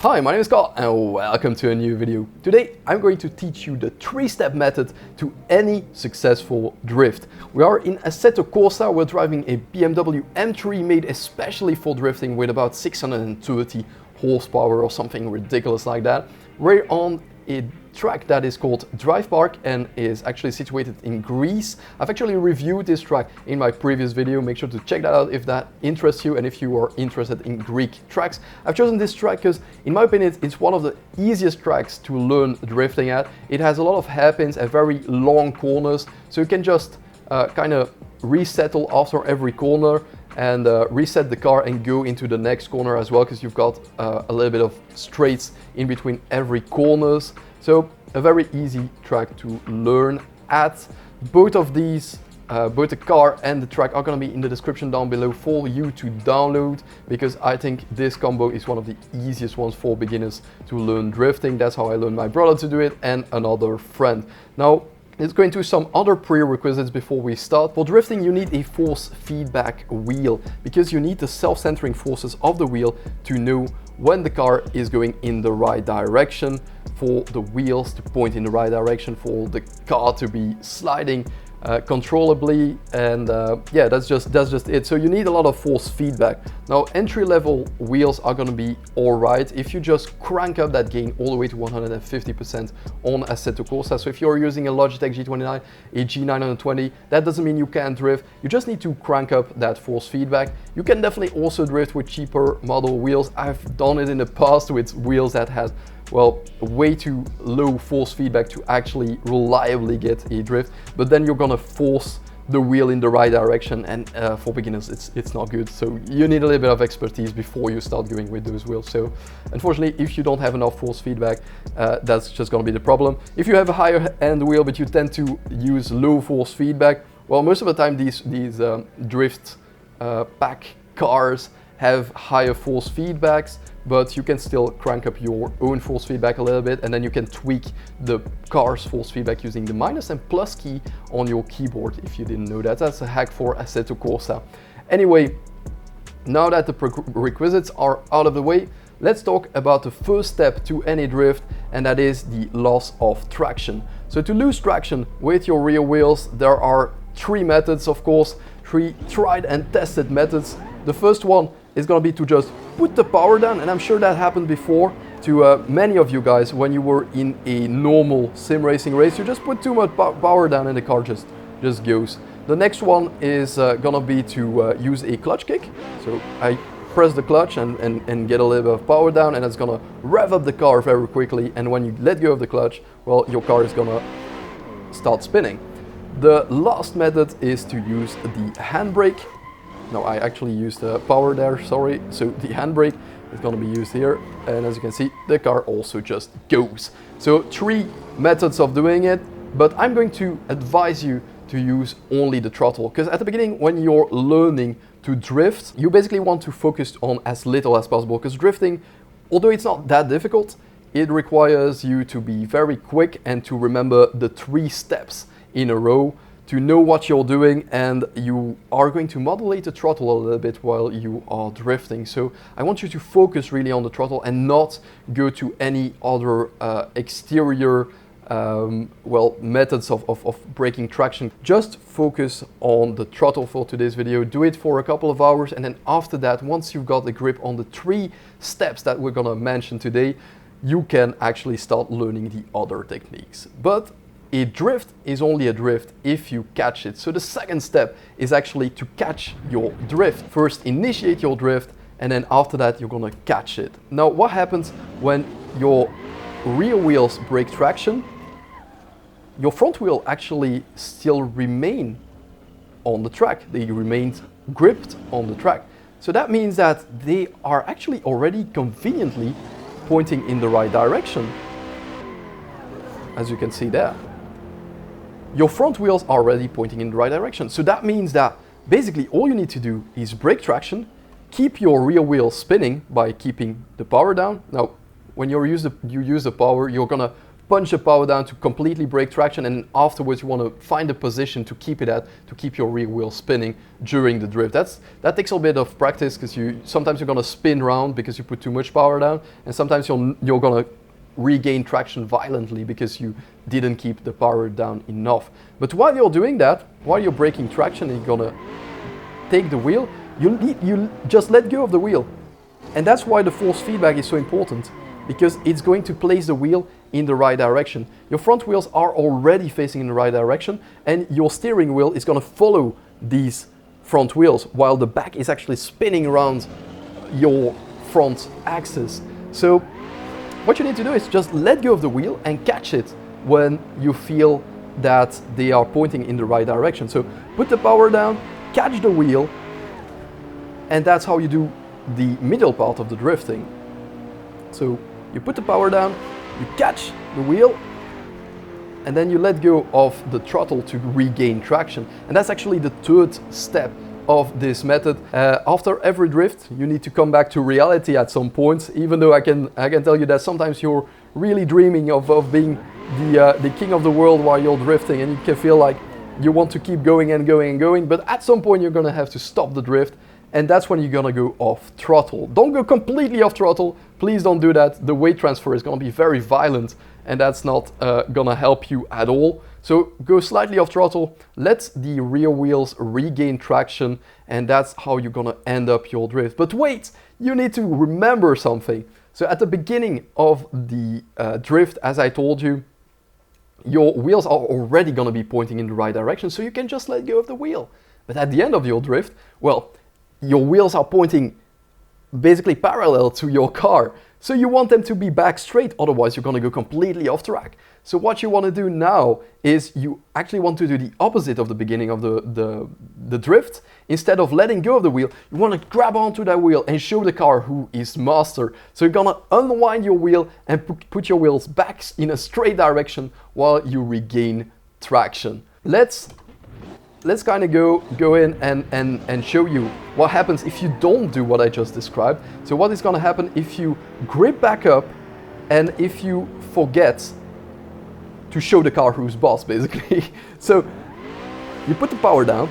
Hi, my name is Carl and welcome to a new video. Today I'm going to teach you the 3-step method to any successful drift. We are in Assetto Corsa, we're driving a BMW M3 made especially for drifting with about 630 horsepower or something ridiculous like that. We're on a track that is called Rfarctor and is actually situated in Greece. I've actually reviewed this track in my previous video. Make sure to check that out if that interests you and if you are interested in Greek tracks. I've chosen this track because in my opinion it's one of the easiest tracks to learn drifting at. It has a lot of hairpins and very long corners, so you can just kind of resettle after every corner and reset the car and go into the next corner as well, because you've got a little bit of straights in between every corners. So a very easy track to learn at. Both of these, both the car and the track are going to be in the description down below for you to download, because I think this combo is one of the easiest ones for beginners to learn drifting. That's how I learned my brother to do it and another friend. Now, let's go into some other prerequisites before we start. For drifting, you need a force feedback wheel, because you need the self-centering forces of the wheel to know when the car is going in the right direction, for the wheels to point in the right direction, for the car to be sliding controllably, and yeah, that's just it. So you need a lot of force feedback. Now, entry-level wheels are going to be all right if you just crank up that gain all the way to 150% on Assetto Corsa. So if you're using a Logitech G29, a G920, that doesn't mean you can't drift. You just need to crank up that force feedback. You can definitely also drift with cheaper model wheels. I've done it in the past with wheels that had, well, way too low force feedback to actually reliably get a drift, but then you're gonna force the wheel in the right direction, and for beginners it's not good. So you need a little bit of expertise before you start going with those wheels. So unfortunately, if you don't have enough force feedback, that's just gonna be the problem. If you have a higher end wheel but you tend to use low force feedback, well, most of the time these drift pack cars have higher force feedbacks, but you can still crank up your own force feedback a little bit, and then you can tweak the car's force feedback using the minus and plus key on your keyboard. If you didn't know that, that's a hack for Assetto Corsa. Anyway, now that the prerequisites are out of the way, let's talk about the first step to any drift, and that is the loss of traction. So to lose traction with your rear wheels, there are 3 methods, of course, 3 tried and tested methods. The first one is going to be to just put the power down, and I'm sure that happened before to many of you guys when you were in a normal sim racing race. You just put too much power down and the car just goes. The next one is going to be to use a clutch kick. So I press the clutch and get a little bit of power down, and it's going to rev up the car very quickly, and when you let go of the clutch, well, your car is going to start spinning. The last method is to use the handbrake. No, I actually used the power there, sorry. So the handbrake is going to be used here, and as you can see, the car also just goes. So 3 methods of doing it, but I'm going to advise you to use only the throttle, because at the beginning, when you're learning to drift, you basically want to focus on as little as possible, because drifting, although it's not that difficult, it requires you to be very quick and to remember the 3 steps in a row, to know what you're doing, and you are going to modulate the throttle a little bit while you are drifting. So I want you to focus really on the throttle and not go to any other exterior well, methods of breaking traction. Just focus on the throttle for today's video. Do it for a couple of hours, and then after that, once you've got a grip on the 3 steps that we're gonna mention today, you can actually start learning the other techniques. But a drift is only a drift if you catch it. So the second step is actually to catch your drift. First, initiate your drift, and then after that, you're gonna catch it. Now, what happens when your rear wheels break traction? Your front wheel actually still remain on the track. They remain gripped on the track. So that means that they are actually already conveniently pointing in the right direction, as you can see there. Your front wheels are already pointing in the right direction. So that means that basically all you need to do is break traction, keep your rear wheel spinning by keeping the power down. Now, when you use the power, you're gonna punch the power down to completely break traction, and afterwards you want to find a position to keep it at, to keep your rear wheel spinning during the drift. That takes a bit of practice, because sometimes you're going to spin around because you put too much power down, and sometimes you're going to regain traction violently because you didn't keep the power down enough. But while you're doing that, while you're breaking traction and you're going to take the wheel, you just let go of the wheel. And that's why the force feedback is so important, because it's going to place the wheel in the right direction. Your front wheels are already facing in the right direction, and your steering wheel is going to follow these front wheels, while the back is actually spinning around your front axis. So what you need to do is just let go of the wheel and catch it when you feel that they are pointing in the right direction. So put the power down, catch the wheel, and that's how you do the middle part of the drifting. So you put the power down, you catch the wheel, and then you let go of the throttle to regain traction. And that's actually the third step of this method. After every drift, you need to come back to reality at some point, even though I can tell you that sometimes you're really dreaming of being the king of the world while you're drifting, and you can feel like you want to keep going and going and going, but at some point you're gonna have to stop the drift, and that's when you're gonna go off throttle. Don't go completely off throttle, please don't do that. The weight transfer is gonna be very violent, and that's not gonna help you at all. So go slightly off throttle, let the rear wheels regain traction, and that's how you're gonna end up your drift. But wait, you need to remember something. So at the beginning of the drift, as I told you, your wheels are already gonna be pointing in the right direction, so you can just let go of the wheel. But at the end of your drift, well, your wheels are pointing basically parallel to your car. So you want them to be back straight, otherwise you're gonna go completely off track. So what you wanna do now is you actually want to do the opposite of the beginning of the drift. Instead of letting go of the wheel, you wanna grab onto that wheel and show the car who is master. So you're gonna unwind your wheel and put your wheels back in a straight direction while you regain traction. Let's kind of go in and show you what happens if you don't do what I just described. So what is going to happen if you grip back up and if you forget to show the car who's boss, basically. So you put the power down,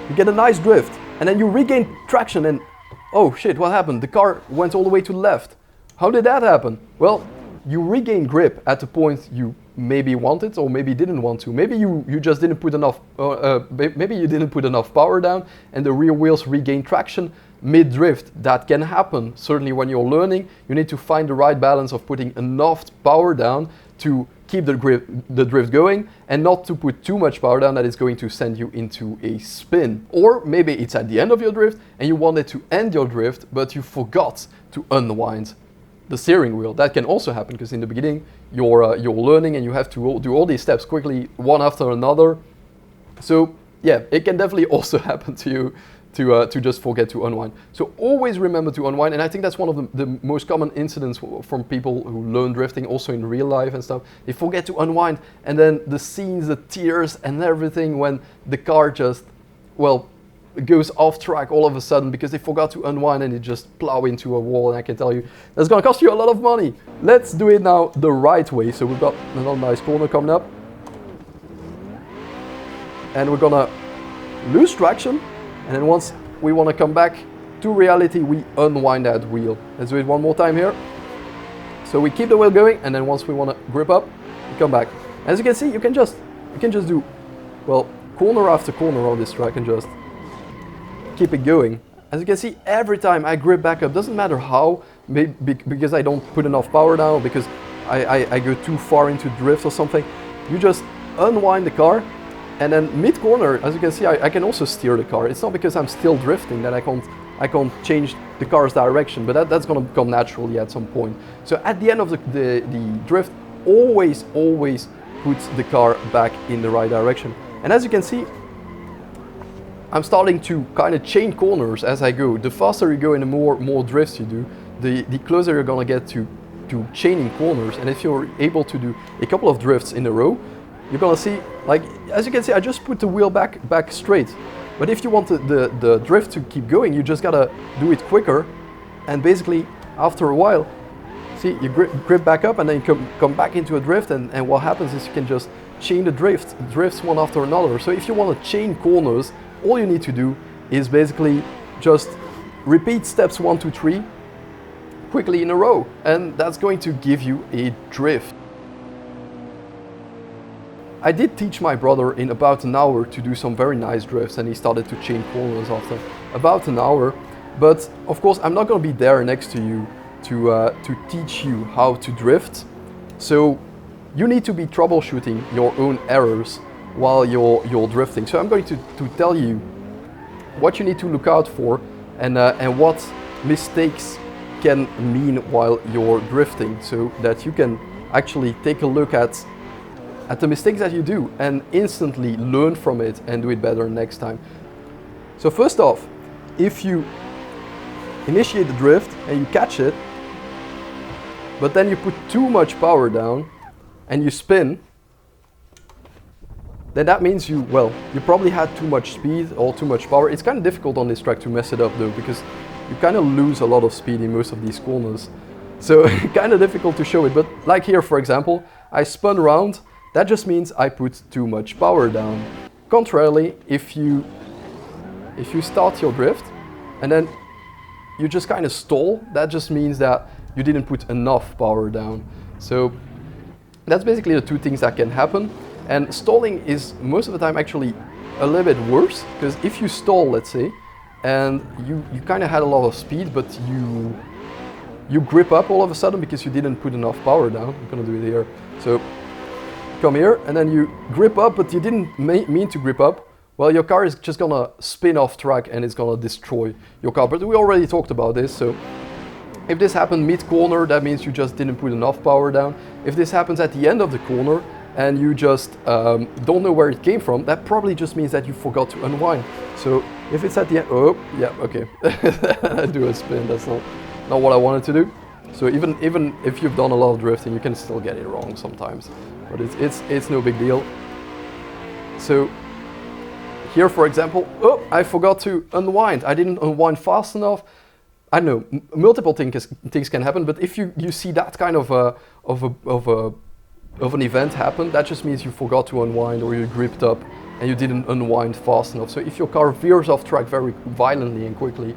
you get a nice drift, and then you regain traction and oh shit, what happened? The car went all the way to the left. How did that happen? Well, you regain grip at the point you maybe wanted or maybe didn't want to. Maybe you just didn't put enough, maybe you didn't put enough power down and the rear wheels regain traction mid-drift. That can happen. Certainly when you're learning, you need to find the right balance of putting enough power down to keep the drift going and not to put too much power down that is going to send you into a spin. Or maybe it's at the end of your drift and you wanted to end your drift, but you forgot to unwind the steering wheel. That can also happen because in the beginning you're learning and you have to do all these steps quickly, one after another. So yeah, it can definitely also happen to you to just forget to unwind. So always remember to unwind, and I think that's one of the most common incidents from people who learn drifting, also in real life and stuff. They forget to unwind, and then the scenes, the tears and everything when the car just, well, goes off track all of a sudden because they forgot to unwind and it just plow into a wall, and I can tell you that's gonna cost you a lot of money. Let's do it now the right way. So we've got another nice corner coming up and we're gonna lose traction, and then once we want to come back to reality, we unwind that wheel. Let's do it one more time here. So we keep the wheel going, and then once we want to grip up, we come back. As you can see, you can just do, well, corner after corner on this track and just keep it going. As you can see, every time I grip back up, doesn't matter how, maybe because I don't put enough power down, or because I go too far into drift or something, you just unwind the car, and then mid-corner, as you can see, I can also steer the car. It's not because I'm still drifting that I can't change the car's direction, but that's gonna come naturally at some point. So at the end of the drift, always put the car back in the right direction. And as you can see, I'm starting to kind of change corners as I go. The faster you go and the more drifts you do, the closer you're gonna get to chaining corners. And if you're able to do a couple of drifts in a row, you're gonna see, like, as you can see, I just put the wheel back straight. But if you want the drift to keep going, you just gotta do it quicker. And basically, after a while, See, you grip back up and then you come back into a drift, and what happens is you can just chain the drifts one after another. So if you want to chain corners, all you need to do is basically just repeat steps 1, 2, 3 quickly in a row, and that's going to give you a drift. I did teach my brother in about an hour to do some very nice drifts, and he started to chain corners after about an hour. But of course, I'm not going to be there next to you to teach you how to drift. So you need to be troubleshooting your own errors while you're drifting. So I'm going to tell you what you need to look out for, and what mistakes can mean while you're drifting, so that you can actually take a look at the mistakes that you do and instantly learn from it and do it better next time. So first off, if you initiate the drift and you catch it, but then you put too much power down and you spin, then that means you probably had too much speed or too much power. It's kind of difficult on this track to mess it up though, because you kind of lose a lot of speed in most of these corners. So kind of difficult to show it, but like here for example, I spun around. That just means I put too much power down. Contrarily, if you start your drift and then you just kind of stall, that just means that you didn't put enough power down. So that's basically the two things that can happen. And stalling is most of the time actually a little bit worse, because if you stall, let's say, and you kind of had a lot of speed, but you grip up all of a sudden because you didn't put enough power down. I'm gonna do it here. So come here, and then you grip up, but you didn't mean to grip up. Well, your car is just gonna spin off track and it's gonna destroy your car. But we already talked about this, so if this happened mid-corner, that means you just didn't put enough power down. If this happens at the end of the corner and you just don't know where it came from, that probably just means that you forgot to unwind. So if it's at the end, oh, yeah, okay, I do a spin, that's not what I wanted to do. So even if you've done a lot of drifting, you can still get it wrong sometimes, but it's no big deal. So here, for example, oh, I forgot to unwind. I didn't unwind fast enough. I know multiple things can happen, but if you see that kind of an event happen, that just means you forgot to unwind, or you gripped up and you didn't unwind fast enough. So if your car veers off track very violently and quickly,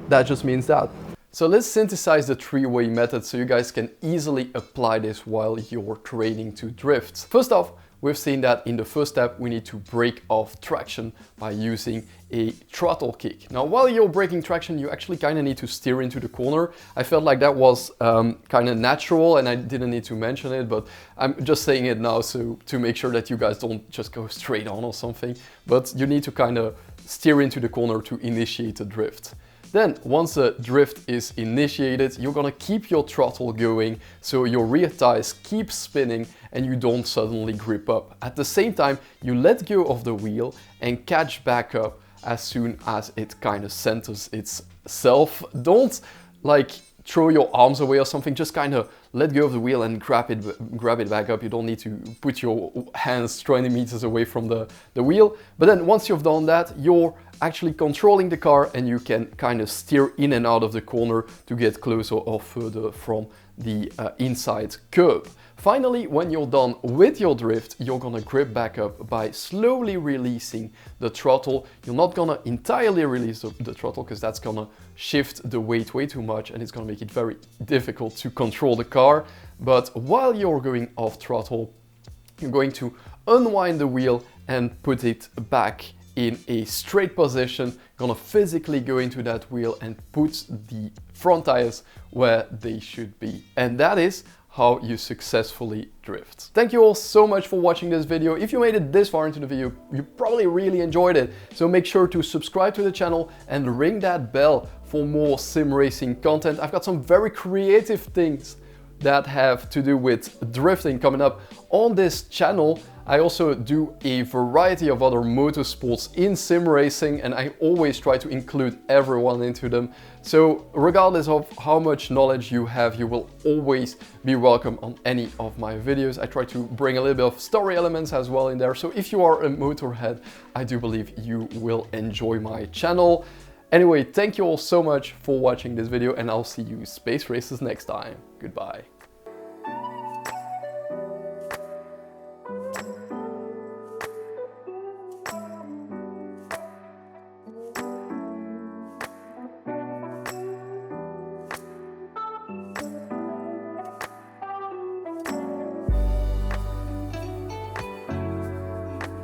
that just means that. So let's synthesize the three-way method so you guys can easily apply this while you're training to drift. First off, we've seen that in the first step we need to break off traction by using a throttle kick. Now while you're breaking traction, you actually kind of need to steer into the corner. I felt like that was kind of natural and I didn't need to mention it, but I'm just saying it now so to make sure that you guys don't just go straight on or something, but you need to kind of steer into the corner to initiate a drift. Then, once the drift is initiated, you're gonna keep your throttle going so your rear tires keep spinning and you don't suddenly grip up. At the same time, you let go of the wheel and catch back up as soon as it kind of centers itself. Don't like throw your arms away or something, just kind of let go of the wheel and grab it back up. You don't need to put your hands 20 meters away from the wheel. But then once you've done that, you're actually controlling the car and you can kind of steer in and out of the corner to get closer or further from the inside curb. Finally, when you're done with your drift, you're gonna grip back up by slowly releasing the throttle. You're not gonna entirely release the throttle because that's gonna shift the weight way too much and it's gonna make it very difficult to control the car. But while you're going off throttle, you're going to unwind the wheel and put it back in a straight position. Gonna physically go into that wheel and put the front tires where they should be. And that is how you successfully drift. Thank you all so much for watching this video. If you made it this far into the video, you probably really enjoyed it. So make sure to subscribe to the channel and ring that bell for more sim racing content. I've got some very creative things that have to do with drifting coming up on this channel. I also do a variety of other motorsports in sim racing and I always try to include everyone into them. So regardless of how much knowledge you have, you will always be welcome on any of my videos. I try to bring a little bit of story elements as well in there. So if you are a motorhead, I do believe you will enjoy my channel. Anyway, thank you all so much for watching this video, and I'll see you space racers next time. Goodbye.